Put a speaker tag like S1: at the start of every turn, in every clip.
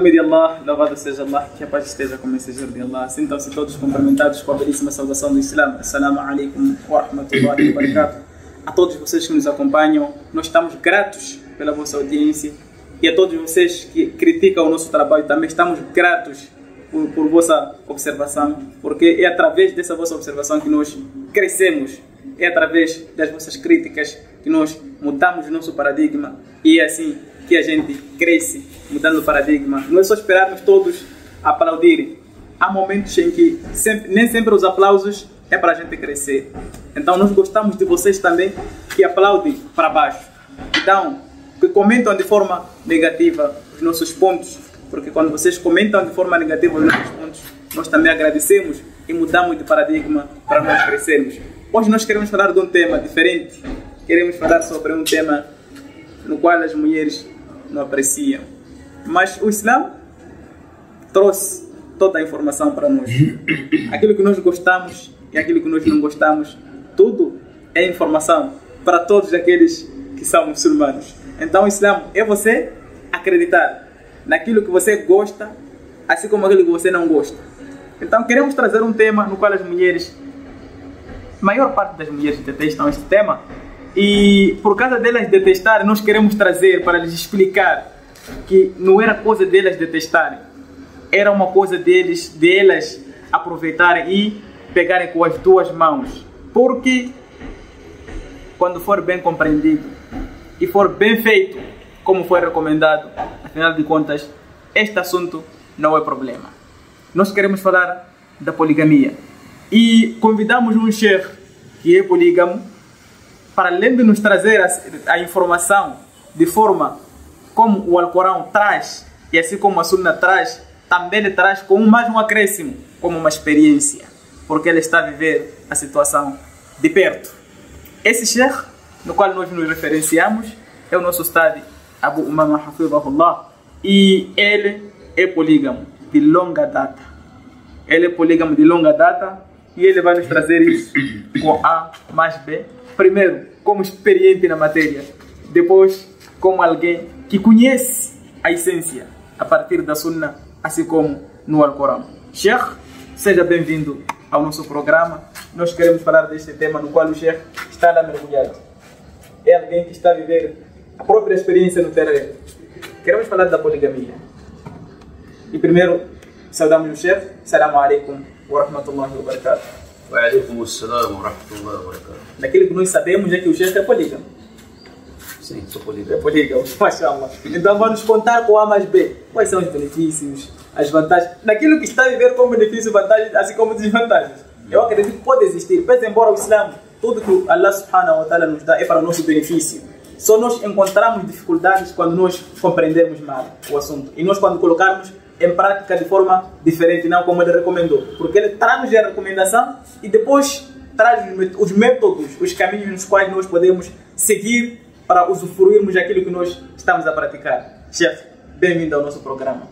S1: Em nome de Allah, louvado seja Allah, que a paz esteja com o mensageiro de Allah. Sintam-se todos cumprimentados com a belíssima saudação do Islã. Assalamu alaikum wa rahmatullahi wa barakatuh. A todos vocês que nos acompanham, nós estamos gratos pela vossa audiência. E a todos vocês que criticam o nosso trabalho, também estamos gratos por vossa observação, porque é através dessa vossa observação que nós crescemos. É através das vossas críticas que nós mudamos o nosso paradigma, e é assim que a gente cresce, mudando o paradigma. Não é só esperarmos todos aplaudirem. Há momentos em que nem sempre os aplausos é para a gente crescer. Então nós gostamos de vocês também que aplaudem para baixo. Então, que comentam de forma negativa os nossos pontos, porque quando vocês comentam de forma negativa os nossos pontos, nós também agradecemos e mudamos de paradigma para nós crescermos. Hoje nós queremos falar de um tema diferente. Queremos falar sobre um tema no qual as mulheres não apreciam. Mas o Islã trouxe toda a informação para nós. Aquilo que nós gostamos e aquilo que nós não gostamos, tudo é informação para todos aqueles que são muçulmanos. Então o Islã é você acreditar naquilo que você gosta, assim como aquilo que você não gosta. Então queremos trazer um tema no qual as mulheres, a maior parte das mulheres detestam este tema, e por causa delas detestarem, nós queremos trazer para lhes explicar que não era coisa delas detestarem, era uma coisa delas aproveitarem e pegarem com as duas mãos, porque quando for bem compreendido e for bem feito, como foi recomendado, afinal de contas, este assunto não é problema. Nós queremos falar da poligamia e convidamos um sheikh que é polígamo, para além de nos trazer a informação de forma como o Alcorão traz, e assim como a Sunna traz, também ele traz com mais um acréscimo, como uma experiência, porque ele está a viver a situação de perto. Esse sheikh, no qual nós nos referenciamos, é o nosso Ustad Abu Umama Hafidhahullah, e ele é polígamo de longa data. Ele é polígamo de longa data e ele vai nos trazer isso com A mais B. Primeiro, como experiente na matéria. Depois, como alguém que conhece a essência a partir da Sunna, assim como no Alcorão. Sheikh, seja bem-vindo ao nosso programa. Nós queremos falar deste tema no qual o Sheikh está lá mergulhado. É alguém que está a viver a própria experiência no terreno. Queremos falar da poligamia. E primeiro, saudamos o Sheikh. Assalamu alaikum wa rahmatullahi wa barakatuh.
S2: Wa alaikum assalam wa rahmatullahi wa barakatuh.
S1: Daquilo que nós sabemos é que o Sheikh é polígamo.
S2: Sim, sou polígamo.
S1: É polígamo, mashallah. Então vamos contar com A mais B. Quais são os benefícios, as vantagens, daquilo que está a viver como benefício, vantagens, assim como desvantagens. Eu acredito que pode existir, mas embora o Islã, tudo que Allah subhanahu wa ta'ala nos dá é para o nosso benefício. Só nós encontramos dificuldades quando nós compreendermos mal o assunto. E nós quando colocarmos em prática de forma diferente, não como ele recomendou. Porque ele traz a recomendação e depois traz os métodos, os caminhos nos quais nós podemos seguir para usufruirmos daquilo que nós estamos a praticar. Chefe, bem-vindo ao nosso programa.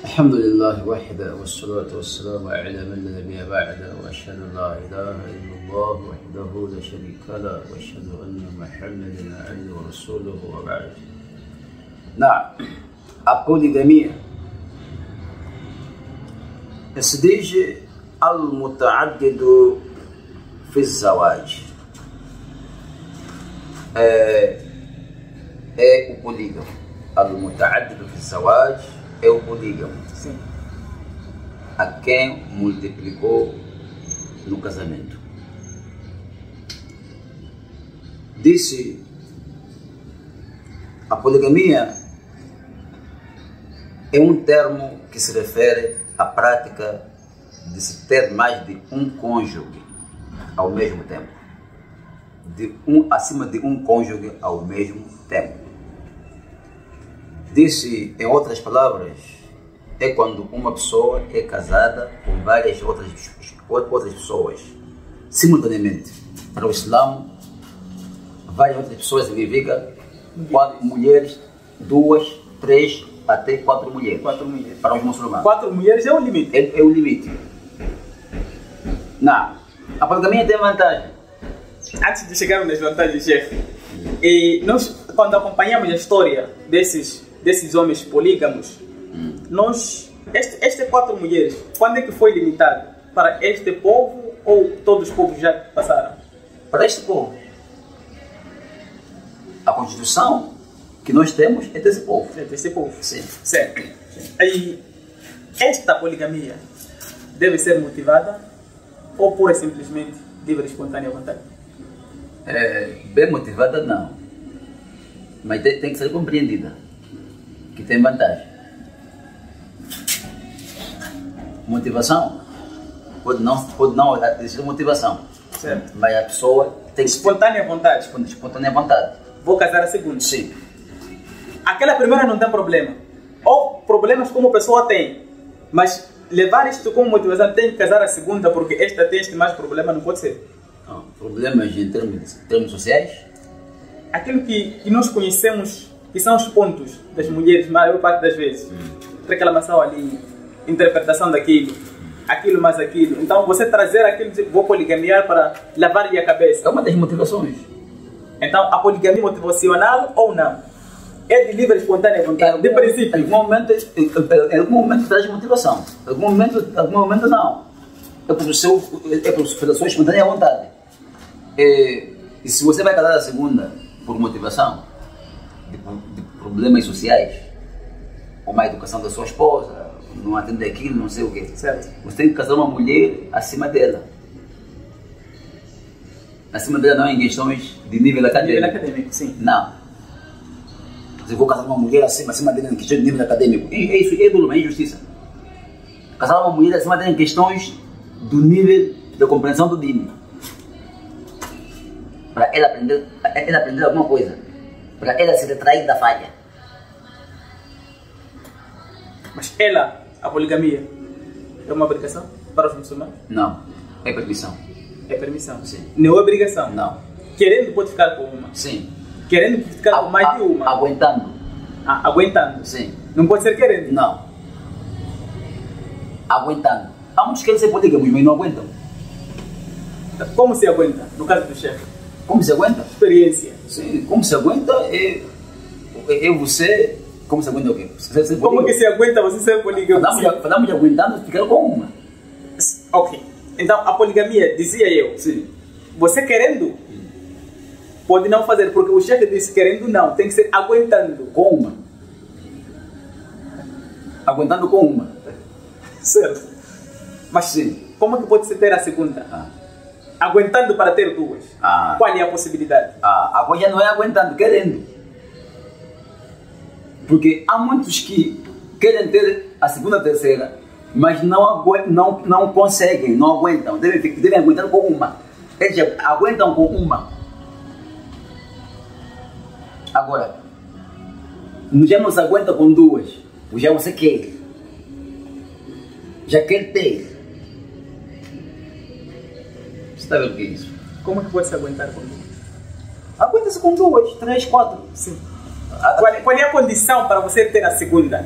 S2: Alhamdulillah wahda wa salatu wa salamu ala man la nabiyya ba'da wa ashhadu an la ilaha illallah wahdahu la sharika la wa ashhadu anna Muhammadan abduhu wa rasuluhu wa ba'd. A poligamia يستديج المتعدد في الزواج é o polígamo. المتعدد في الزواج é o polígamo.
S1: Sim.
S2: A quem multiplicou no casamento. Disse a poligamia é um termo que se refere à prática de se ter mais de um cônjuge ao mesmo tempo. Acima de um cônjuge ao mesmo tempo. Disse, em outras palavras, é quando uma pessoa é casada com várias outras pessoas simultaneamente. Para o Islã, várias outras pessoas significa 4 mulheres, 2, 3, até 4 mulheres.
S1: 4 mulheres.
S2: Para os muçulmanos.
S1: 4 mulheres é o limite.
S2: É o limite. Não. A poligamia tem vantagem.
S1: Antes de chegarmos nas vantagens, chefe, e nós, quando acompanhamos a história desses desses homens polígamos, estas 4 mulheres, quando é que foi limitado? Para este povo ou todos os povos já passaram?
S2: Para este povo. A Constituição que nós temos é desse povo.
S1: É desse povo.
S2: Sim.
S1: Certo. Aí, esta poligamia deve ser motivada ou pura e simplesmente livre e espontânea vontade?
S2: Bem motivada, não. Mas tem que ser compreendida. Que tem vantagem. Motivação pode não existir motivação.
S1: Certo.
S2: Mas a pessoa tem que
S1: espontânea vontade.
S2: Espontânea vontade.
S1: Vou casar a segunda.
S2: Sim.
S1: Aquela primeira não tem problema. Ou problemas como a pessoa tem. Mas levar isto como motivação, tem que casar a segunda porque esta tem este mais problema, não pode ser.
S2: Não, problemas em termos sociais?
S1: Aquilo que nós conhecemos, que são os pontos das mulheres, a maior parte das vezes. Reclamação ali, interpretação daquilo, aquilo mais aquilo. Então você trazer aquilo, vou poligamiar para lavar-lhe a cabeça.
S2: É uma das motivações.
S1: Então a poligamia motivacional ou não? É de livre e espontânea vontade, de princípio.
S2: Em algum momento traz motivação. Em algum momento não. É pela sua espontânea vontade. E se você vai casar a segunda por motivação, de problemas sociais, ou má educação da sua esposa, não atende aquilo, não sei o quê.
S1: Certo.
S2: Você tem que casar uma mulher acima dela. Acima dela não em questões de nível acadêmico.
S1: Nível acadêmico, sim.
S2: Não. Se eu vou casar uma mulher acima dela em questões de nível acadêmico, é isso, é dolo, é injustiça. Casar uma mulher acima dela em questões do nível da compreensão do dino. Para ela aprender alguma coisa. Para ela se retrair da falha.
S1: Mas a poligamia, é uma obrigação para os muçulmanos?
S2: Não, é permissão.
S1: É permissão?
S2: Sim.
S1: Não é obrigação?
S2: Não.
S1: Querendo pode ficar com uma?
S2: Sim.
S1: Querendo pode ficar com mais de uma?
S2: Aguentando.
S1: Aguentando?
S2: Sim.
S1: Não pode ser querendo?
S2: Não. Aguentando. Há muitos que querem ser polígamos, mas não aguentam.
S1: Como se aguenta, no caso do chefe?
S2: Como se aguenta?
S1: Experiência.
S2: Sim, como se aguenta é você... Como se aguenta o quê?
S1: Como que se aguenta você ser polígamo?
S2: Falamos de aguentando, ficaram com uma.
S1: Ok. Então, a poligamia, dizia eu,
S2: sim,
S1: você querendo, pode não fazer, porque o chefe disse querendo não, tem que ser aguentando.
S2: Com uma. Aguentando com uma.
S1: Certo. Mas
S2: sim,
S1: como que pode se ter a segunda? Aguentando para ter duas. Qual é a possibilidade?
S2: Agora já não é aguentando, querendo. Porque há muitos que querem ter a segunda, a terceira, mas não conseguem, não aguentam. Devem aguentar com uma. Eles aguentam com uma. Agora, já não se aguenta com duas. Já você quer. Já quer ter. Você está vendo o que é isso?
S1: Como é que pode se aguentar com duas?
S2: Aguenta-se com duas, 3, 4.
S1: Sim. Qual é a condição para você ter a segunda?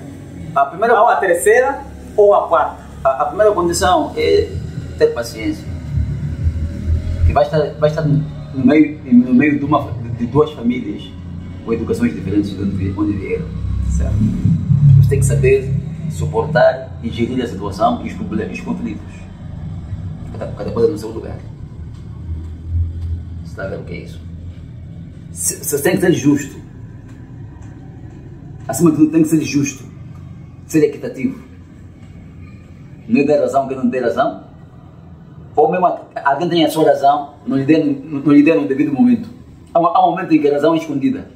S2: A primeira,
S1: ou a terceira ou a quarta?
S2: A primeira condição é ter paciência. Que vai estar no meio de duas famílias com educações diferentes de onde vieram.
S1: Certo.
S2: Você tem que saber suportar e gerir a situação e os problemas, os conflitos. Cada coisa no seu lugar. Você está vendo o que é isso? Você tem que ser justo. Acima de tudo, tem que ser justo, ser equitativo. Não é dar razão que não tem razão, ou mesmo alguém tem a sua razão, não lhe dê no devido momento. Há um momento em que a razão é escondida.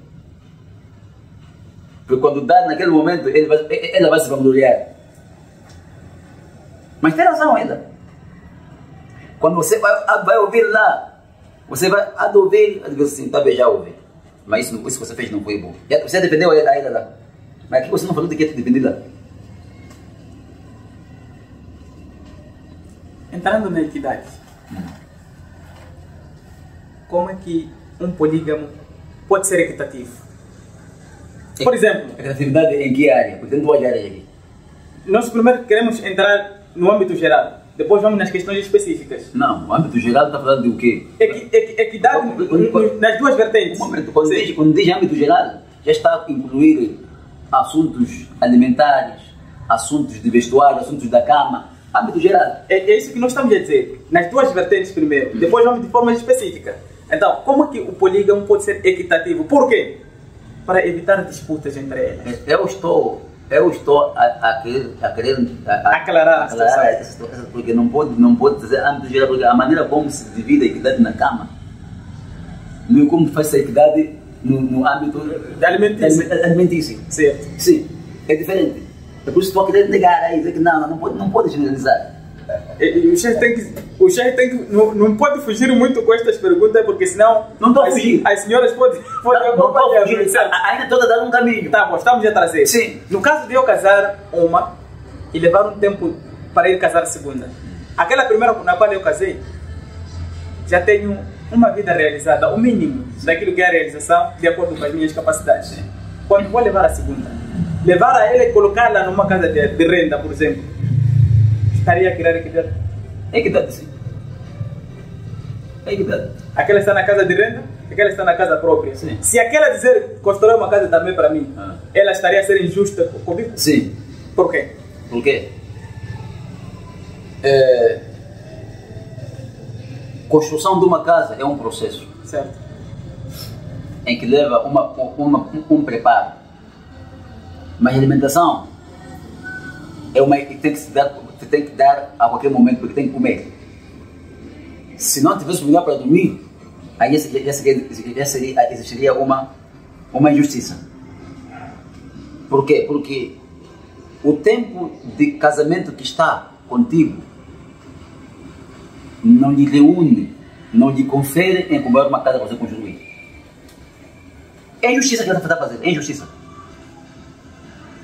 S2: Porque quando dá naquele momento, ela vai se vangloriar. Mas tem razão ainda. Quando você vai ouvir lá, você vai ouvir, assim, talvez já ouvi. Mas isso que você fez não foi bom. Você defendeu a ela lá. Mas aqui você não falou de que te defender lá.
S1: Entrando na equidade, como é que um polígamo pode ser equitativo? Por exemplo...
S2: Equitatividade em que área? Porque tem duas áreas aqui.
S1: Nós primeiro queremos entrar no âmbito geral. Depois vamos nas questões específicas.
S2: Não, o âmbito geral está falando de o quê?
S1: Equidade nas duas vertentes.
S2: Um momento, quando diz âmbito geral, já está a incluir assuntos alimentares, assuntos de vestuário, assuntos da cama, âmbito geral.
S1: É isso que nós estamos a dizer, nas duas vertentes primeiro, depois vamos de forma específica. Então, como que o polígamo pode ser equitativo? Por quê? Para evitar disputas entre elas.
S2: Eu estou a querer
S1: Aclarar
S2: essa situação, porque não pode dizer âmbito geral, porque a maneira como se divide a equidade na cama, não é como faz a equidade no âmbito alimentício.
S1: Certo.
S2: Sim, é diferente. É por isso que estou a querer negar aí, dizer que não pode generalizar.
S1: E o chefe tem que não pode fugir muito com estas perguntas, porque senão
S2: não estou a fugir.
S1: As senhoras podem
S2: não estou a fugir, ainda estou a dar um caminho.
S1: Tá bom, estamos a trazer.
S2: Sim.
S1: No caso de eu casar uma e levar um tempo para ir casar a segunda, aquela primeira na qual eu casei, já tenho uma vida realizada, o mínimo daquilo que é a realização, de acordo com as minhas capacidades. Quando vou levar a segunda, levar a ela e colocá-la numa casa de renda, por exemplo, estaria a querer equidade?
S2: Equidade, sim. Equidade.
S1: Aquela está na casa de renda, aquela está na casa própria.
S2: Sim.
S1: Se aquela dizer construir uma casa também para mim, ela estaria a ser injusta comigo?
S2: Sim.
S1: Por quê?
S2: Por quê? Construção de uma casa é um processo.
S1: Certo.
S2: Em que leva um preparo. Mas a alimentação é uma que tem que dar a qualquer momento, porque tem que comer. Se não tivesse lugar para dormir, aí existiria uma injustiça. Por quê? Porque o tempo de casamento que está contigo não lhe reúne, não lhe confere em comprar uma casa para você construir. É injustiça que ela está fazendo, é injustiça.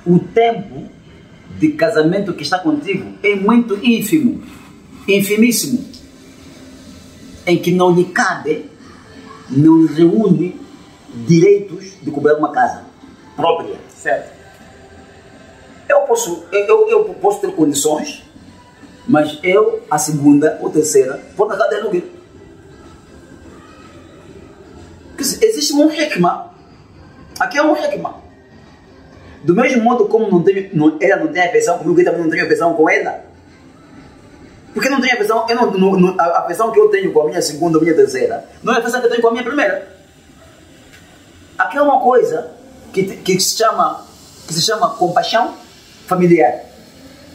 S2: O tempo de casamento que está contigo é muito ínfimo, infimíssimo, em que não lhe cabe, não lhe reúne direitos de comprar uma casa própria.
S1: Certo.
S2: Eu posso ter condições, mas eu, a segunda ou terceira, vou na casa de aluguel. Existe um hikmah. Aqui é um hikmah. Do mesmo modo como ela não tem afeição comigo, eu também não tenho afeição com ela. Porque não tenho afeição, a afeição que eu tenho com a minha segunda ou minha terceira, não é a afeição que eu tenho com a minha primeira. Aqui é uma coisa que se chama compaixão familiar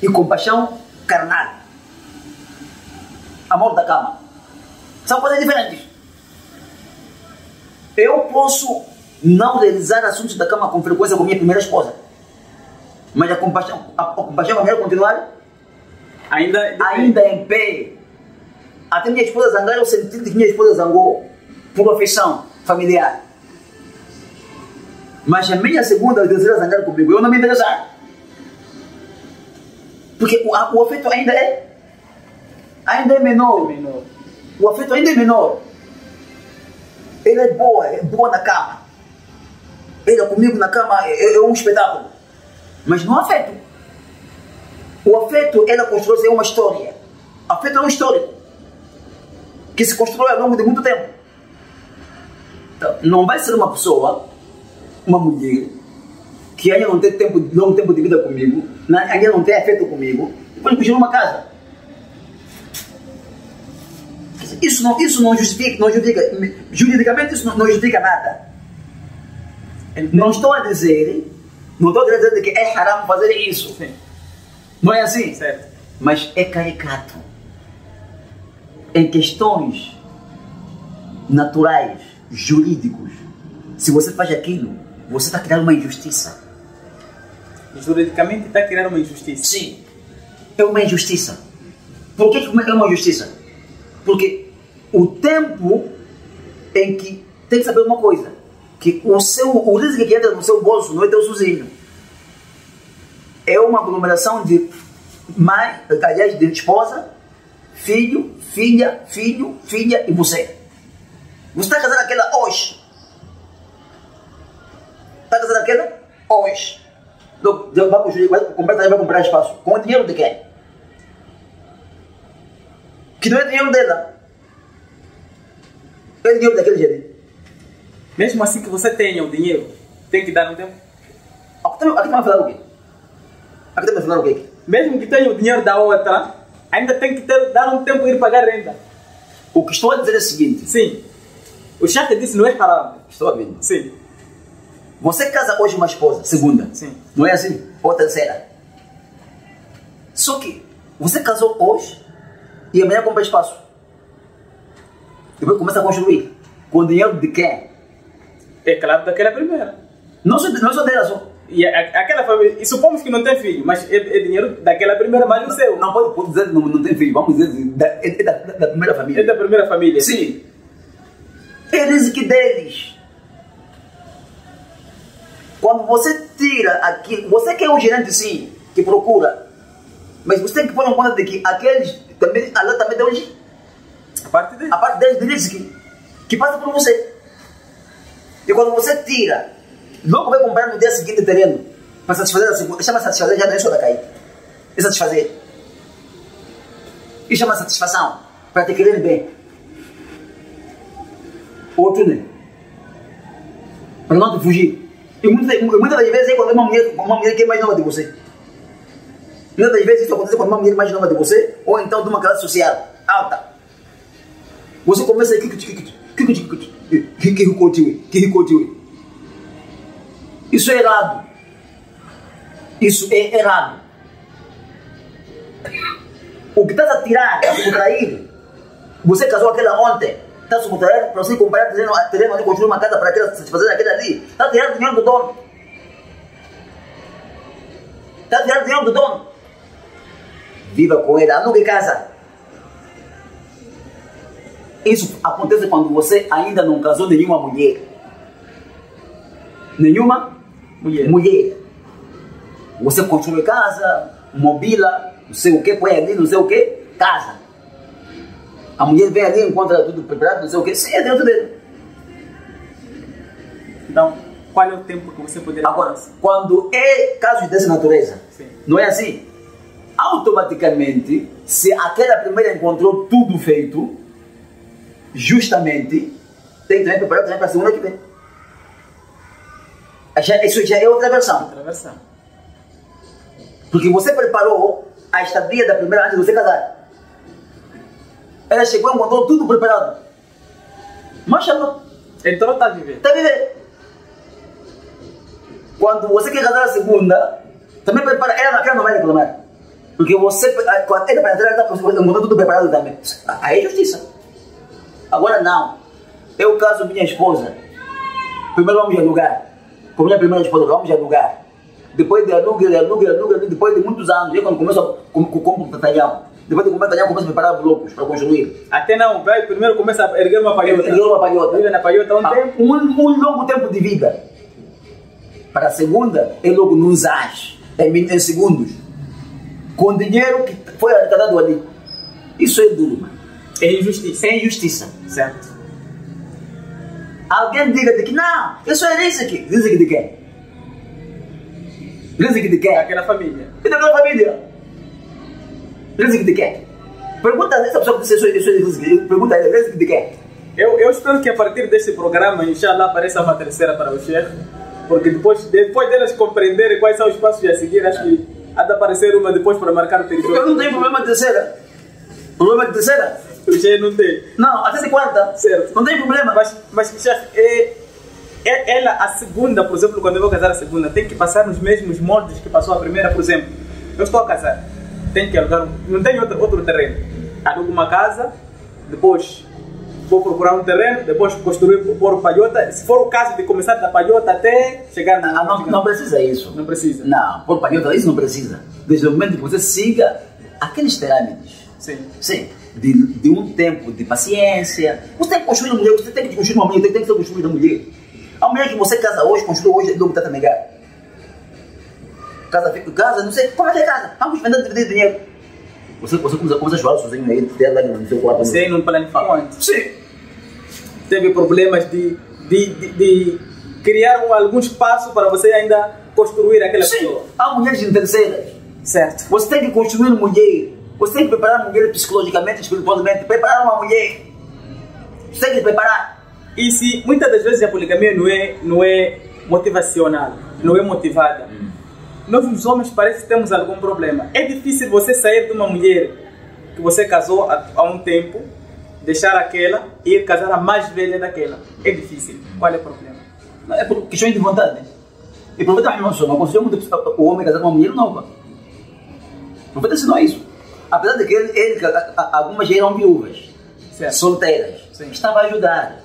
S2: e compaixão carnal. Amor da cama. São coisas diferentes. Eu posso não realizar assuntos da cama com frequência com minha primeira esposa, mas a compaixão familiar continuar ainda em pé. Até minha esposa zangar, eu senti que minha esposa zangou por afeição familiar. Mas a minha segunda ou terceira zangar comigo, eu não me interessar. Porque o afeto ainda é menor. O afeto ainda é menor. Ela é boa na cama. Ela comigo na cama é um espetáculo. Mas não afeto. O afeto, ela constrói uma história. Afeto é uma história que se constrói ao longo de muito tempo. Então, não vai ser uma pessoa, uma mulher, que ainda não tem longo tempo de vida comigo, ainda não tem afeto comigo, depois construir uma casa. Isso não justifica, juridicamente isso não justifica nada. Não estou a dizer que é haram fazer isso.
S1: Sim.
S2: Não é assim?
S1: Certo.
S2: Mas é caricato. Em questões naturais, jurídicos, se você faz aquilo, você está criando uma injustiça.
S1: Juridicamente está criando uma injustiça.
S2: Sim. É uma injustiça. Por que é uma injustiça? Porque o tempo em que tem que saber uma coisa, que o risco que entra no seu bolso não é teu sozinho. É uma aglomeração de mãe, aliás, de esposa, filho, filha e você. Você está casando aquela hoje. Está casando aquela hoje. Vai comprar espaço. Com o dinheiro de quem? Que não é dinheiro dela. É dinheiro daquele jeito.
S1: Mesmo assim que você tenha o dinheiro, tem que dar um tempo?
S2: A aqui estamos a falar o quê? Aqui estamos a falar o quê?
S1: Mesmo que tenha o dinheiro da outra, ainda tem que dar um tempo ir pagar renda.
S2: O que estou a dizer é o seguinte.
S1: Sim. O chefe disse não é haram.
S2: Estou a ver.
S1: Sim.
S2: Você casa hoje uma esposa, segunda.
S1: Sim.
S2: Não é assim? Ou terceira. Só que você casou hoje e amanhã compra espaço. Depois começa a construir. Com dinheiro de quem?
S1: É claro, daquela primeira.
S2: Não só dela só.
S1: E aquela família, e supomos que não tem filho, mas é dinheiro daquela primeira, mas o seu.
S2: Não pode dizer que não tem filho, vamos dizer da primeira família.
S1: É da primeira família.
S2: Sim. É risco deles. Quando você tira aquilo, você que é um gerente sim, que procura, mas você tem que pôr em conta de que aqueles também, Allah também tem
S1: a parte
S2: deles de risco que passa por você. E quando você tira, logo vai comprar no dia seguinte terreno para satisfazer a segunda. Chama satisfazer, já não é só da cair. É satisfazer. E chama satisfação para te querer bem. Outro, né? Para não te fugir. E muitas das vezes é quando uma mulher que é mais nova de você. Muitas das vezes isso acontece quando uma mulher mais nova de você, ou então de uma classe social alta. Você começa a que ricotiu. Isso é errado. Isso é errado. O que estás a tirar, a subtrair, você casou aquela ontem, está a subtrair para você comprar terreno ali, construir uma casa para satisfazer aquela ali. Está a tirar o dinheiro do dono. Está a tirar o dinheiro do dono. Viva com ele, alugue casa. Isso acontece quando você ainda não casou nenhuma mulher. Nenhuma mulher. Você construi casa, mobila, não sei o que, põe ali, não sei o que, casa. A mulher vem ali, encontra tudo preparado, não sei o que, sim, é dentro dele.
S1: Então, qual é o tempo que você poderia...
S2: Agora, quando é casos dessa natureza,
S1: sim,
S2: não é assim? Automaticamente, se aquela primeira encontrou tudo feito, justamente, tem que também preparar também para a segunda que vem. Isso já é outra versão.
S1: Outra versão.
S2: Porque você preparou a estadia da primeira antes de você casar. Ela chegou e encontrou tudo preparado. Mashallah.
S1: Então está a viver.
S2: Está a viver. Quando você quer casar a segunda, também prepara. Ela não vai reclamar. Porque você, quando ela para entrar, ela está encontrando tudo preparado também. Aí é justiça. Agora não. Eu caso minha esposa. Primeiro vamos alugar. Com minha primeira esposa, vamos alugar. Depois de aluga, depois de muitos anos, eu quando começo a comprar um talhão. Depois de comprar talhão, começo a preparar blocos para construir.
S1: Até não, vai, primeiro começa a erguer uma palhota. Vive na palhota tempo.
S2: Um longo tempo de vida. Para a segunda, é logo nos anos, em segundos. Com dinheiro que foi arrecadado ali. Isso é duro, mano.
S1: É injustiça.
S2: É injustiça.
S1: Certo.
S2: Alguém diga de que não, isso é risco. Risco de quem? Risco de quem?
S1: Daquela família.
S2: E daquela família? Risco de quem? Pergunta a essa pessoa que disse isso é risco. Pergunta a ele, risco de quem?
S1: Eu espero que a partir deste programa, inshallah, apareça uma terceira para o chefe. Porque depois delas compreenderem quais são os passos a seguir, acho que há de aparecer uma depois para marcar o território.
S2: Eu não tenho problema de terceira. Problema de terceira?
S1: O chefe não tem.
S2: Não, até de quarta.
S1: Certo.
S2: Não tem problema.
S1: Mas chefe, ela, a segunda, por exemplo, quando eu vou casar a segunda, tem que passar nos mesmos moldes que passou a primeira, por exemplo. Eu estou a casar, tenho que alugar, não tenho outro terreno. Alugo uma casa, depois vou procurar um terreno, depois construir, pôr palhota. Se for o caso de começar da palhota até chegar na...
S2: Não precisa isso.
S1: Não precisa.
S2: Não, pôr palhota, isso não precisa. Desde o momento que você siga aqueles trâmites.
S1: Sim.
S2: Sim. De um tempo de paciência. Você tem que construir uma mulher, você tem que construir uma mulher, tem que ser construída uma mulher. A mulher que você casa hoje, construiu hoje, logo está a negar. Casa, não sei, como é que é casa? Vamos vender, dividir dinheiro. Você começa a chorar sozinho aí, tem lá no seu quarto.
S1: Você não planificou antes.
S2: Sim.
S1: Teve problemas de criar algum espaço para você ainda construir aquela pessoa.
S2: Há mulheres interesseiras.
S1: Certo.
S2: Você tem que construir uma mulher. Você tem que preparar uma mulher psicologicamente, espiritualmente. Preparar uma mulher. Você tem que preparar.
S1: E se muitas das vezes a poligamia não é motivacional, não é motivada, nós os homens parece que temos algum problema. É difícil você sair de uma mulher que você casou há um tempo, deixar aquela e ir casar a mais velha daquela. É difícil. Qual é o problema?
S2: É por questões de vontade. E o profeta não aconselhou muito o homem casar com uma mulher nova. O profeta ensinou isso. Apesar de que algumas já eram viúvas,
S1: Certo.
S2: solteiras,
S1: Sim.
S2: estava a ajudar.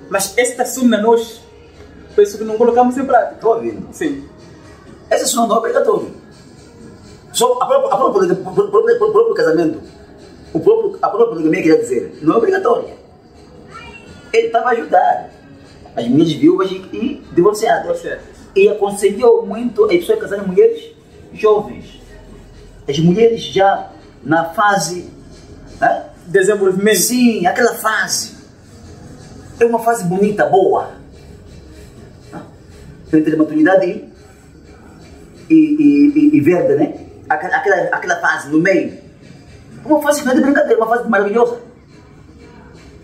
S1: Mas esta sunna nós penso que não colocamos em prática.
S2: Estou ouvindo.
S1: Sim.
S2: Essa sunna não é obrigatória. Só a próprio casamento, a própria poligamia quer dizer, não é obrigatória. Ele estava a ajudar as mulheres viúvas e divorciadas.
S1: Certo.
S2: E aconselhou muito as pessoas a casarem mulheres jovens. As mulheres já na fase, né?
S1: Desenvolvimento.
S2: Sim, aquela fase. É uma fase bonita, boa. Entre a maturidade e verde, né? Aquela fase no meio. Uma fase que não é de brincadeira, uma fase maravilhosa.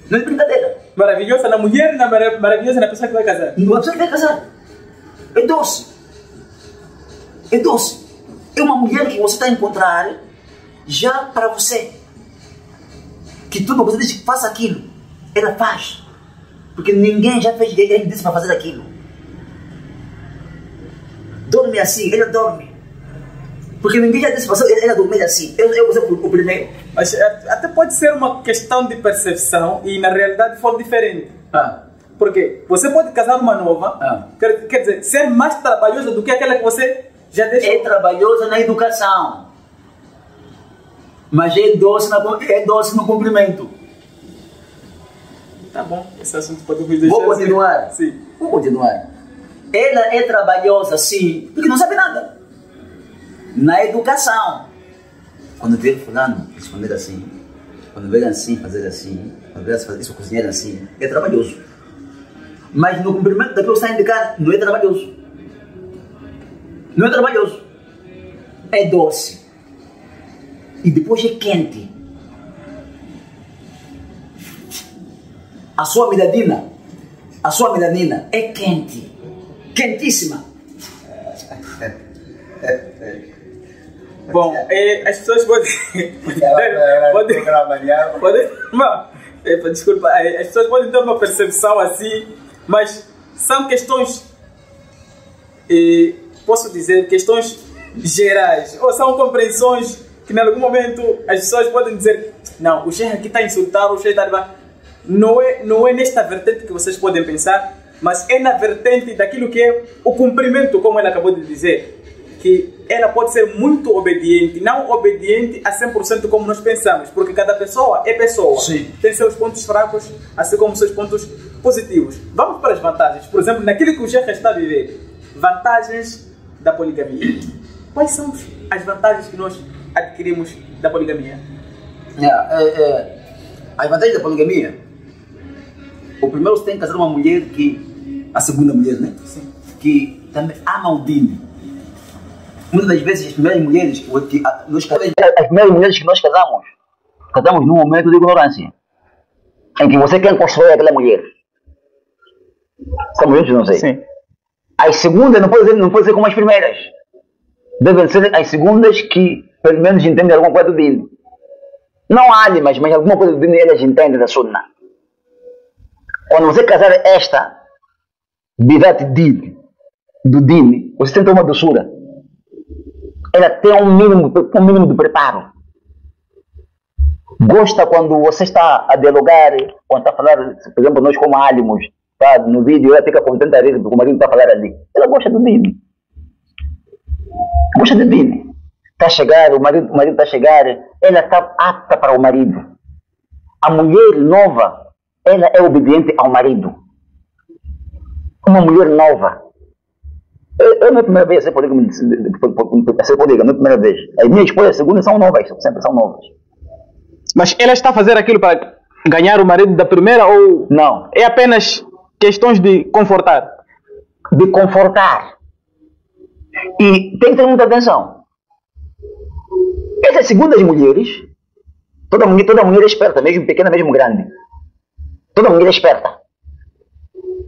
S2: Não é de brincadeira.
S1: Maravilhosa na mulher e maravilhosa na pessoa que vai casar.
S2: Não é pessoa que vai casar. É doce. É doce. É uma mulher que você está a encontrar já para você. Que tudo você diz que faça aquilo. Ela faz. Porque ninguém já fez, ele disse para fazer aquilo. Dorme assim, ela dorme. Porque ninguém já disse para fazer, ela dormir assim. Eu vou ser o primeiro.
S1: Mas até pode ser uma questão de percepção e na realidade for diferente. Porque você pode casar uma nova, quer dizer, ser mais trabalhosa do que aquela que você já deixou.
S2: É trabalhosa na educação. Mas é doce no cumprimento.
S1: Tá bom, esse assunto pode me deixar.
S2: Vou continuar.
S1: Assim. Sim.
S2: Vou continuar. Ela é trabalhosa, sim, porque não sabe nada. Na educação. Quando ver fulano responder assim, quando ver assim, fazer assim, quando ver fazer isso, cozinhar assim, é trabalhoso. Mas no cumprimento daquilo que está a indicar, não é trabalhoso. Não é trabalhoso. É doce. E depois é quente. A sua melanina é quente. Quentíssima.
S1: Bom, as pessoas podem. Desculpa, as pessoas podem ter uma percepção assim, mas são questões, posso dizer, questões gerais, ou são compreensões que em algum momento as pessoas podem dizer: não, o chefe aqui está a insultar, o chefe está a... Não é nesta vertente que vocês podem pensar, mas é na vertente daquilo que é o cumprimento, como ela acabou de dizer. Que ela pode ser muito obediente, não obediente a 100% como nós pensamos, porque cada pessoa é pessoa.
S2: Sim.
S1: Tem seus pontos fracos, assim como seus pontos positivos. Vamos para as vantagens. Por exemplo, naquilo que o Sheikh está a viver, vantagens da poligamia. Quais são as vantagens que nós adquirimos da poligamia?
S2: As vantagens da poligamia. O primeiro, você tem que casar uma mulher que... A segunda mulher, né?
S1: Sim.
S2: Que também ama o dino. Muitas das vezes as primeiras mulheres que nós casamos num momento de ignorância, em que você quer construir aquela mulher. Estamos juntos, não sei.
S1: Sim.
S2: As segundas não pode ser como as primeiras. Devem ser as segundas que pelo menos entendem alguma coisa do dino. Não ánimas, mas alguma coisa do dino elas entendem da sunna. Quando você casar esta bidat din do dino, você tem que ter uma doçura. Ela tem um mínimo de preparo. Gosta quando você está a dialogar, quando está a falar, por exemplo, nós como álimos, tá, no vídeo, ela fica contente porque o marido está a falar ali. Ela gosta do dino. Gosta do dino. Está a chegar, o marido está a chegar, ela está apta para o marido. A mulher nova, ela é obediente ao marido. Uma mulher nova. Eu não é a primeira vez a ser polígamo, não é a primeira vez. As minhas esposas, a segunda, são novas, sempre são novas.
S1: Mas ela está a fazer aquilo para ganhar o marido da primeira ou...
S2: Não.
S1: É apenas questões de confortar?
S2: De confortar. E tem que ter muita atenção. Essas segundas mulheres, toda mulher é esperta, mesmo pequena, mesmo grande. Toda mulher é esperta.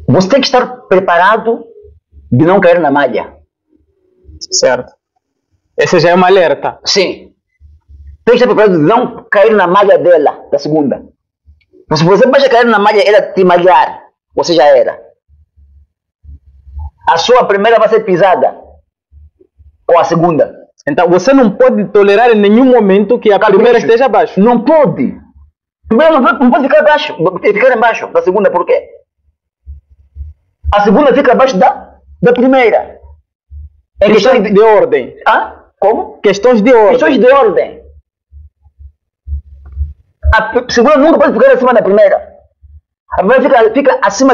S2: Você tem que estar preparado de não cair na malha.
S1: Certo. Esse já é uma alerta.
S2: Sim. Tem que estar preparado de não cair na malha dela, da segunda. Mas se você basta cair na malha, ela te malhar, você já era. A sua primeira vai ser pisada com a segunda.
S1: Então você não pode tolerar em nenhum momento que a primeira esteja abaixo.
S2: Não pode. Primeiro não pode ficar abaixo, ficar embaixo da segunda, por quê? A segunda fica abaixo da primeira. É questão
S1: de ordem.
S2: Ah? Como?
S1: Questões de ordem.
S2: Questões de ordem. A segunda nunca pode ficar acima da primeira. A primeira fica acima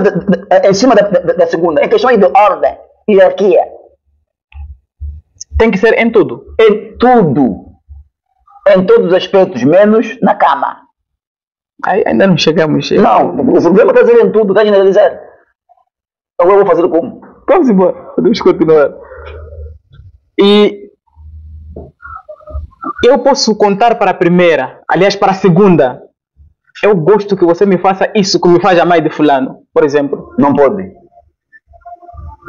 S2: em cima da segunda. É questão de ordem, hierarquia.
S1: Tem que ser em tudo.
S2: Em tudo. Em todos os aspectos, menos na cama.
S1: Aí ainda não chegamos.
S2: Não, o problema está a ser em tudo, está a generalizar. Agora eu vou fazer como?
S1: Vamos embora, podemos continuar. E eu posso contar para a primeira, aliás, para a segunda. Eu gosto que você me faça isso que me faz a mãe de fulano, por exemplo.
S2: Não pode.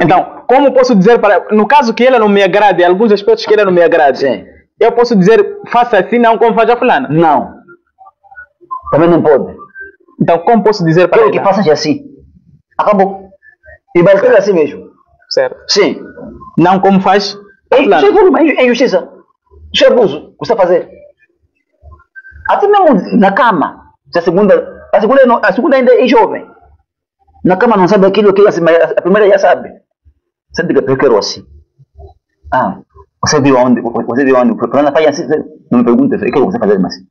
S1: Então, como posso dizer para... No caso que ela não me agrade, alguns aspectos que ela não me agrade,
S2: sim,
S1: eu posso dizer, faça assim, não como faz a fulana?
S2: Não. Também não pode.
S1: Então, como posso dizer para ela?
S2: Quero que faças assim. Acabou. E vai ser assim mesmo.
S1: Certo.
S2: Sim.
S1: Não como faz
S2: a fulana. É injustiça. Isso é abuso. O que você está a fazer? Até mesmo na cama. A segunda ainda é jovem. Na cama não sabe aquilo que a primeira já sabe. Você diga, eu quero assim. Ah, você viu onde? Você viu onde? Fulana faz assim. Não me pergunte, eu quero você fazer assim.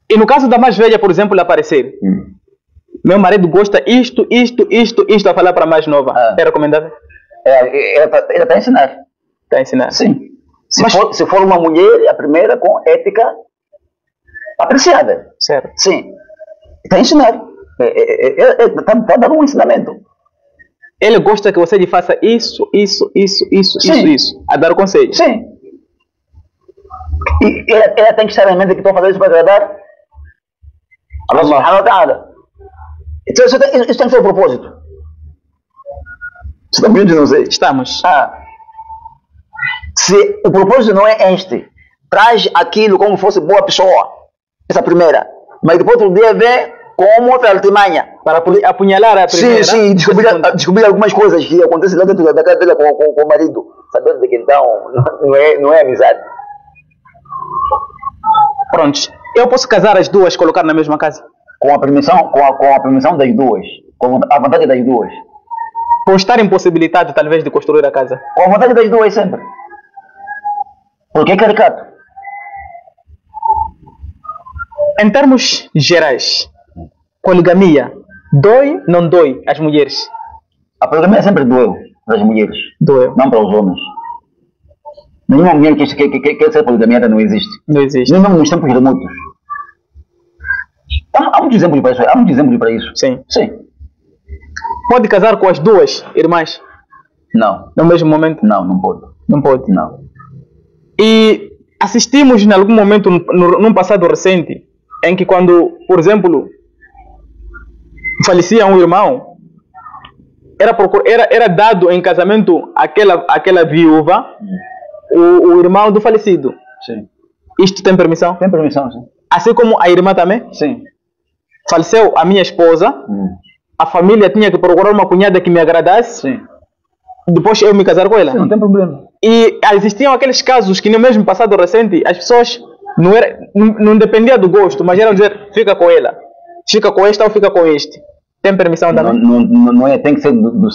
S1: E no caso da mais velha, por exemplo, aparecer. Meu marido gosta isto a falar para a mais nova. É recomendável?
S2: Ela está a ensinar.
S1: Está a ensinar?
S2: Sim. Se for uma mulher, a primeira com ética apreciável.
S1: Certo.
S2: Sim. Está a ensinar. Está dando um ensinamento.
S1: Ele gosta que você lhe faça isso. A dar o conselho.
S2: Sim. E ela tem que estar em mente que estou fazendo isso para agradar Allah subhanahu wa ta'ala. Então isso tem que ser o propósito. Estamos juntos, não sei?
S1: Estamos.
S2: Se o propósito não é este, traz aquilo como fosse boa pessoa, essa primeira, mas depois outro dia vê como outra artimanha.
S1: Para apunhalar a primeira.
S2: Sim, descobrir algumas coisas que acontecem lá dentro da casa dela com o marido. Sabendo que então não é amizade.
S1: Pronto. Eu posso casar as duas, colocar na mesma casa?
S2: Com a permissão das duas. Com a vontade das duas.
S1: Por estar impossibilitado, talvez, de construir a casa?
S2: Com a vontade das duas sempre. Porque é caricato.
S1: Em termos gerais, poligamia dói, não dói às mulheres?
S2: A poligamia sempre doeu para as mulheres.
S1: Doeu.
S2: Não para os homens. Nenhuma mulher que quer ser poligamiada não existe.
S1: Não existe.
S2: Nem mesmo nos tempos remotos. Há muitos exemplos para isso.
S1: Sim.
S2: Sim.
S1: Pode casar com as duas irmãs?
S2: Não.
S1: No mesmo momento?
S2: Não, não pode.
S1: Não pode?
S2: Não.
S1: E assistimos em algum momento, num passado recente, em que quando, por exemplo, falecia um irmão, era dado em casamento àquela viúva o irmão do falecido.
S2: Sim.
S1: Isto tem permissão?
S2: Tem permissão, sim.
S1: Assim como a irmã também?
S2: Sim.
S1: Faleceu a minha esposa, a família tinha que procurar uma cunhada que me agradasse.
S2: Sim.
S1: Depois eu me casar com ela.
S2: Sim, não tem problema.
S1: E existiam aqueles casos que no mesmo passado recente as pessoas não dependia do gosto, mas eram dizer, fica com ela, fica com esta ou fica com este. Tem permissão também?
S2: Não é, tem que ser da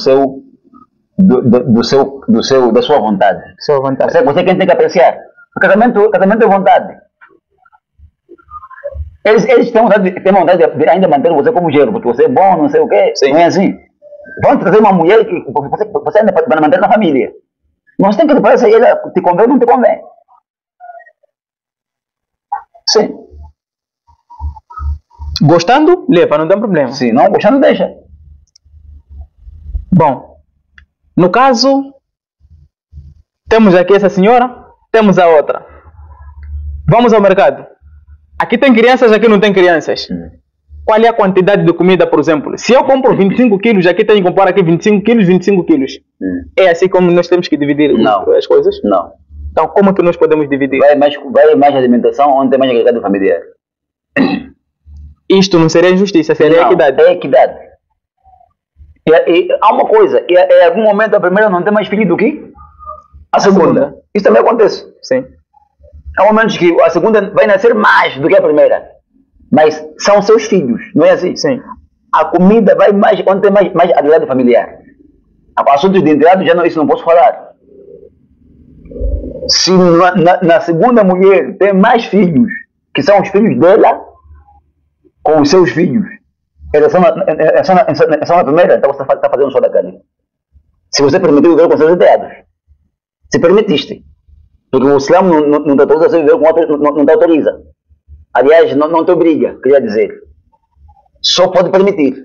S2: sua vontade.
S1: Sua vontade.
S2: Você quem tem que apreciar. O casamento é vontade. Eles têm vontade de ainda manter você como gênero, porque você é bom, não sei o quê. Sim. Não é assim. Vão trazer uma mulher que você ainda vai manter na família. Nós temos que depois se ela te convém ou não te convém. Sim.
S1: Gostando, leva, não tem problema.
S2: Sim, não gostando, deixa.
S1: Bom, no caso, temos aqui essa senhora, temos a outra. Vamos ao mercado. Aqui tem crianças, aqui não tem crianças. qual é a quantidade de comida, por exemplo? Se eu compro 25 quilos, aqui tenho que comprar aqui 25 quilos, 25 quilos. É assim como nós temos que dividir as coisas?
S2: Não.
S1: Então, como que nós podemos dividir?
S2: Vai mais alimentação onde tem mais agregado familiar.
S1: Isto não seria injustiça, seria equidade.
S2: É equidade. Há uma coisa, em algum momento a primeira não tem mais filho do que a segunda. Isso também acontece.
S1: Sim.
S2: Há momentos que a segunda vai nascer mais do que a primeira. Mas são seus filhos, não é assim?
S1: Sim.
S2: A comida vai mais onde tem mais agregado familiar. Assuntos de enteado, isso não posso falar. Se na segunda mulher tem mais filhos, que são os filhos dela, com os seus filhos, eles são na primeira, então você está fazendo só da carne. Se você permitiu viver com seus enteados, se permitiste, porque o Islã não te autoriza a viver com outro, não te autoriza. Aliás, não te obriga, queria dizer. Só pode permitir.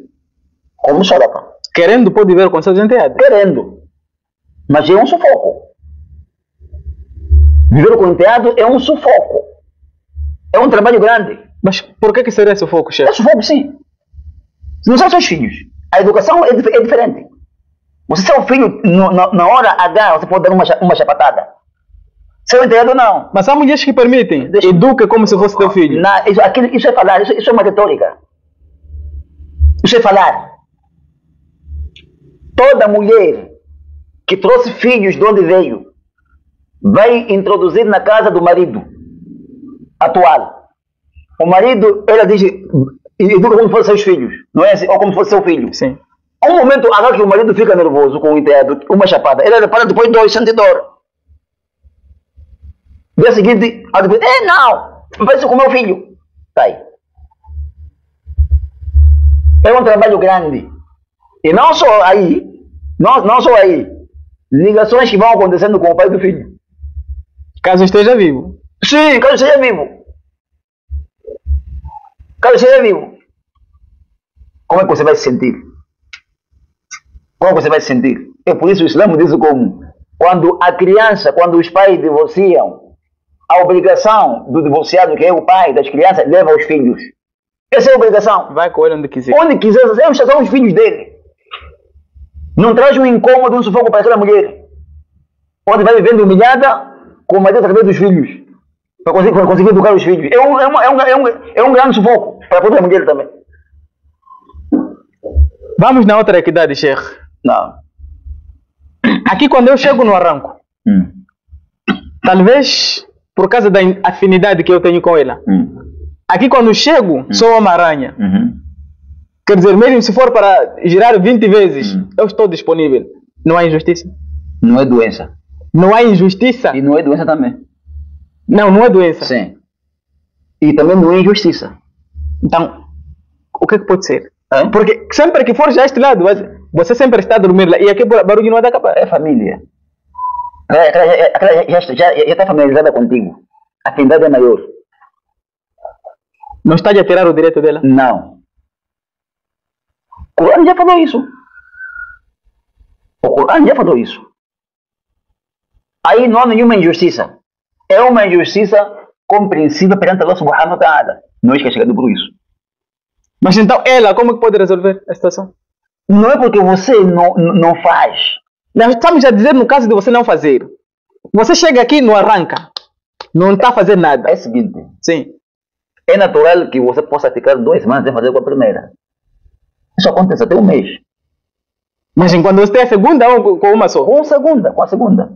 S2: Como sadaqa.
S1: Querendo pode viver com seus enteados?
S2: Querendo. Mas é um sufoco. Viver com enteado é um sufoco. É um trabalho grande.
S1: Mas por que seria sufoco, chefe?
S2: É sufoco, sim. Não são seus filhos. A educação é diferente. Você seu filho, na hora H, você pode dar uma chapatada. Seu enteado não.
S1: Mas há mulheres que permitem. Educa como se fosse teu filho.
S2: Isso é falar, isso é uma retórica. Isso é falar. Toda mulher que trouxe filhos de onde veio vai introduzir na casa do marido atual. O marido, ela diz, educa como se fossem seus filhos, não é assim? Ou como se fosse seu filho.
S1: Sim.
S2: Há um momento agora que o marido fica nervoso com o enteado, uma chapada, ele repara depois 2 sente dor. Dia seguinte, não, faz isso com o meu filho. Tá aí. É um trabalho grande. E não só aí, não só aí. Ligações que vão acontecendo com o pai do filho.
S1: Caso esteja vivo.
S2: Sim, caso esteja vivo. Caso esteja vivo. Como é que você vai se sentir? Como você vai se sentir? É por isso que o Islã diz como quando a criança, quando os pais divorciam, a obrigação do divorciado, que é o pai das crianças, leva os filhos. Essa é a obrigação.
S1: Vai com ele onde quiser.
S2: Onde quiser, são os filhos dele. Não traz um incômodo, um sufoco para aquela mulher. Onde vai vivendo humilhada com o marido através dos filhos. Para conseguir educar os filhos. É um grande sufoco para a própria mulher também.
S1: Vamos na outra equidade, Sheikh.
S2: Não.
S1: Aqui quando eu chego no arranco, talvez por causa da afinidade que eu tenho com ela. Aqui quando chego, sou uma aranha. Quer dizer, mesmo se for para girar 20 vezes, eu estou disponível. Não há injustiça?
S2: Não é doença.
S1: Não há injustiça?
S2: E não é doença também.
S1: Não é doença.
S2: Sim. E também não é injustiça.
S1: Então, o que é que pode ser?
S2: É?
S1: Porque sempre que for já este lado, você sempre está a dormir lá e aqui barulho não vai dar capaz.
S2: É família. Já está familiarizada contigo. A afinidade é maior.
S1: Não está a tirar o direito dela?
S2: Não. O Corão já falou isso. O Corão já falou isso. Aí não há nenhuma injustiça. É uma injustiça compreensível perante Allah subhanahu wa ta'ala. Não é castigado por isso.
S1: Mas então ela, como que pode resolver a situação?
S2: Não é porque você não faz.
S1: Nós estamos a dizer no caso de você não fazer. Você chega aqui e não arranca. Não está a fazer nada.
S2: É o seguinte.
S1: Sim.
S2: É natural que você possa ficar 2 semanas sem fazer com a primeira. Isso acontece até 1 mês.
S1: Mas enquanto você tem a segunda ou com uma só?
S2: Com a segunda.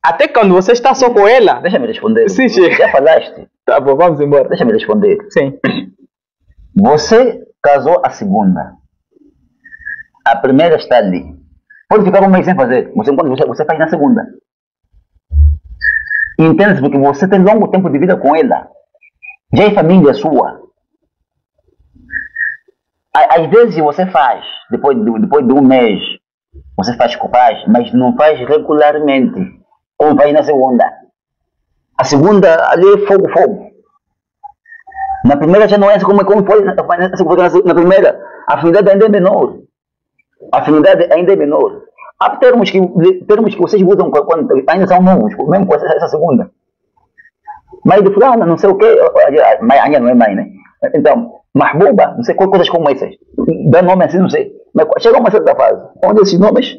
S1: Até quando você está só com ela?
S2: Deixa-me responder.
S1: Sim, chega.
S2: Já falaste.
S1: Tá bom, vamos embora.
S2: Deixa-me responder.
S1: Sim.
S2: Você casou a segunda. A primeira está ali. Pode ficar 1 mês sem fazer. Você faz na segunda. Entende-se porque você tem longo tempo de vida com ela. Já é família sua. Às vezes você faz, depois de 1 mês, você faz, mas não faz regularmente, como faz na segunda. A segunda ali é fogo. Na primeira já não é como foi na primeira. A afinidade ainda é menor. Há termos que vocês usam quando ainda são novos, mesmo com essa segunda. Mãe de fulana, não sei o quê. Mãe ainda não é mãe, né? Então, Mahbuba, não sei coisas como essas. Dá nome assim, não sei. Mas chega a uma certa fase, onde esses nomes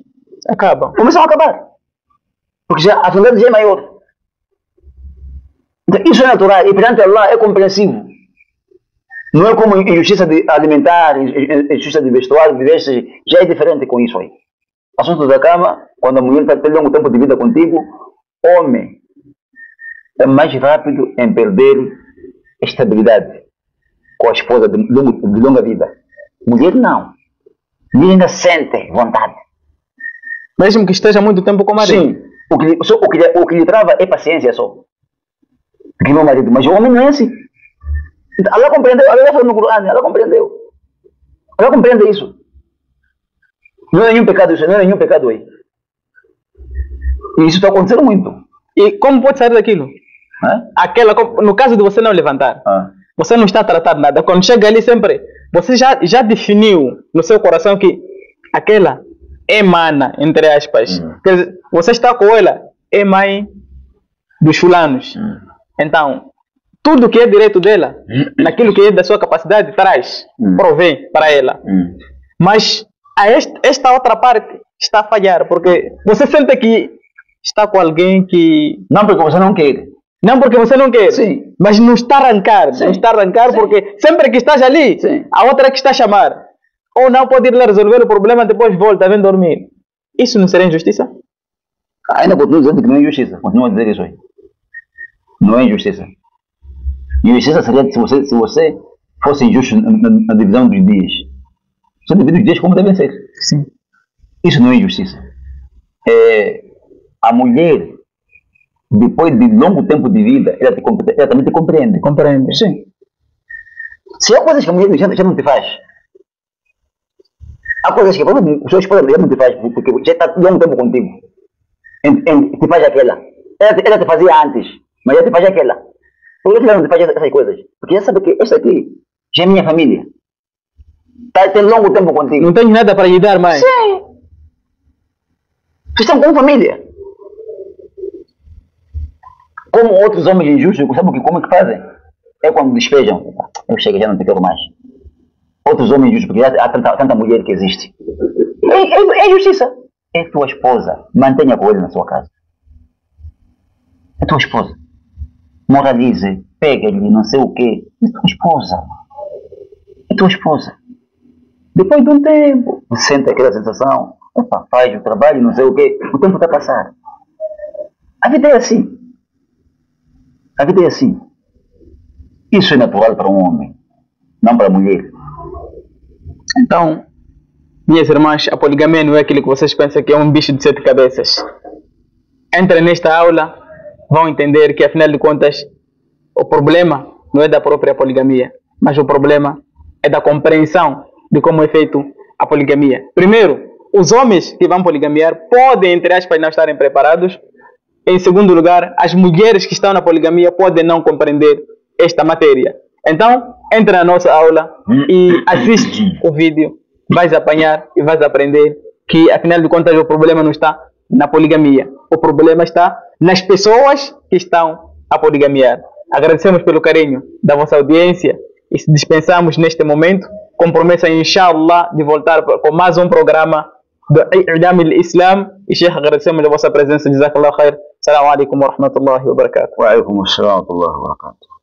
S2: começam a acabar. Porque já, a afinidade já é maior. Então, isso é natural e perante Allah é compreensivo. Não é como injustiça alimentar, injustiça de vestuário, de vestes, já é diferente com isso aí. Assunto da cama, quando a mulher está tendo longo tempo de vida contigo, homem é mais rápido em perder estabilidade com a esposa de longa vida. Mulher não. Mulher ainda sente vontade.
S1: Mesmo que esteja muito tempo com o marido?
S2: Sim. O que lhe trava é paciência só. Que meu marido, mas o homem não é assim. Allah compreendeu, Allah falou no Corão, Allah compreendeu. Allah compreende isso. Não é nenhum pecado isso, não é nenhum pecado aí. E isso está acontecendo muito.
S1: E como pode sair daquilo? Aquela, no caso de você não levantar, você não está a tratar nada. Quando chega ali sempre, você já definiu no seu coração que aquela é mana, entre aspas. Quer dizer, você está com ela, é mãe dos fulanos. Então, tudo que é direito dela, naquilo que é da sua capacidade, traz, provém para ela. Mas esta outra parte está a falhar, porque você sente que está com alguém que...
S2: Não porque você não quer.
S1: Não porque você não quer,
S2: sim,
S1: mas não está a arrancar. Sim. Não está a arrancar, sim, porque sempre que estás ali, sim, a outra é que está a chamar. Ou não pode ir lá resolver o problema, depois volta, vem dormir. Isso não seria injustiça?
S2: Ainda continuo dizendo que não é injustiça. Continuo a dizer isso aí. Não é injustiça. Injustiça seria se você fosse injusto na divisão dos dias. Você divide os dias como devem ser.
S1: Sim.
S2: Isso não é injustiça. A mulher, depois de longo tempo de vida, ela também te compreende.
S1: Compreende.
S2: Sim. Se há coisas que a mulher já não te faz, há coisas que o seu esposa já não te faz, porque já está longo tempo contigo. Te faz aquela. Ela te fazia antes, mas já te faz aquela. Por que ela não te faz essas coisas? Porque já sabe que esta aqui já é minha família. Tem longo tempo contigo.
S1: Não tenho nada para lhe dar mais.
S2: Sim. Vocês estão com família. Como outros homens injustos, sabe como é que fazem? É quando despejam. Eu chego, já não te quero mais. Outros homens injustos, porque já há tanta mulher que existe. É injustiça. É tua esposa. Mantenha com ele na sua casa. É tua esposa. Moralize. Pega-lhe, não sei o quê. É tua esposa. É tua esposa. Depois de um tempo, você sente aquela sensação. Opa, faz o trabalho, não sei o quê. O tempo está a passar. A vida é assim. A vida é assim. Isso é natural para um homem, não para a mulher.
S1: Então, minhas irmãs, a poligamia não é aquilo que vocês pensam que é um bicho de 7 cabeças. Entrem nesta aula, vão entender que, afinal de contas, o problema não é da própria poligamia, mas o problema é da compreensão de como é feito a poligamia. Primeiro, os homens que vão poligamiar podem, entre aspas, não estarem preparados. Em segundo lugar, as mulheres que estão na poligamia podem não compreender esta matéria. Então, entra na nossa aula e assiste o vídeo. Vais apanhar e vais aprender que, afinal de contas, o problema não está na poligamia. O problema está nas pessoas que estão a poligamiar. Agradecemos pelo carinho da vossa audiência e se dispensamos neste momento com promessa, inshallah, de voltar com mais um programa do I'lam al-Islam. E Sheikh, agradecemos a vossa presença. Jazakallah khair. Assalamu alaikum wa rahmatullahi wa barakatuh.
S2: Wa alaikum assalam wa rahmatullahi wa barakatuh.